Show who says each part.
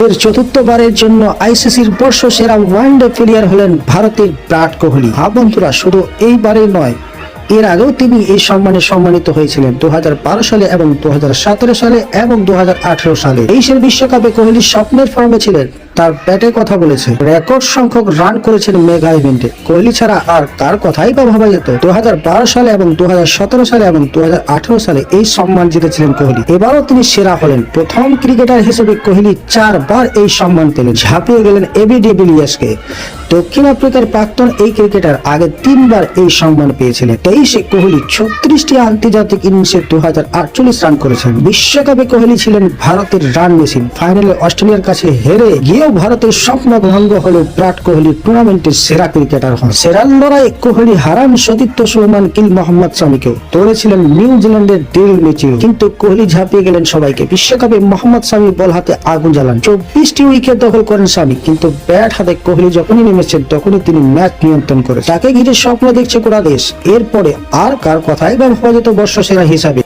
Speaker 1: এর চতুর্থবারের জন্য আইসিসির বর্ষসেরা ওয়ানডে প্লেয়ার হলেন ভারতের বিরাট কোহলি। বন্ধুরা, শুধু এইবারেই নয়, এর আগেও তিনি এই সম্মানে সম্মানিত হয়েছিলেন 2012 সালে এবং 2017 সালে এবং 2018 সালে। এশিয়ান বিশ্বকাপে কোহলি স্বপ্নের ফর্মে ছিলেন, তার ব্যাটে কথা বলেছে, রেকর্ড সংখ্যক রান করেছেন মেগা ইভেন্টে। কোহলি ছাড়া আর কার কথাই বা ভাবা যেত? 2012 সালে এবং 2017 সালে এবং 2018 সালে এই সম্মান জিতেছিলেন কোহলি। এবারও তিনি সেরা হলেন। প্রথম ক্রিকেটার হিসেবে কোহলি 4 বার এই সম্মান পেলেন, ঝাঁপিয়ে গেলেন এবি ডিভিলিয়ার্সকে। দক্ষিণ আফ্রিকার প্রাক্তন এই ক্রিকেটার আগে 3 বার এই সম্মান পেয়েছিলেন। 23-এ কোহলি 36টি আন্তর্জাতিক ইনিংসে 2048 রান করেছেন। বিশ্বকাপে কোহলি ছিলেন ভারতের রান মেশিন। ফাইনালে অস্ট্রেলিয়ার কাছে হেরে গিয়েও ভারতের স্বপ্ন ভঙ্গ হলো বিরাট কোহলি টুর্নামেন্টের সেরা ক্রিকেটার হন। সেরা লড়াই কোহলি হারান সতীর্থ সুমান গিল মোহাম্মদ শামিকেও, দৌড়েছিলেন নিউজিল্যান্ডের ডেল মিচেল, কিন্তু কোহলি ঝাঁপিয়ে গেলেন সবাইকে। বিশ্বকাপে মোহাম্মদ শামি বল হাতে আগুন জ্বালান, 24টি উইকেট দখল করেন শামি, কিন্তু ব্যাট হাতে কোহলি যখনই নেমেছেন তখনই তিনি ম্যাচ নিয়ন্ত্রণ করে। তাকে ঘিরে স্বপ্ন দেখছে গোটা দেশ। এরপরে আর কার কথাই বা ভাবা যেত বর্ষসেরা হিসাবে?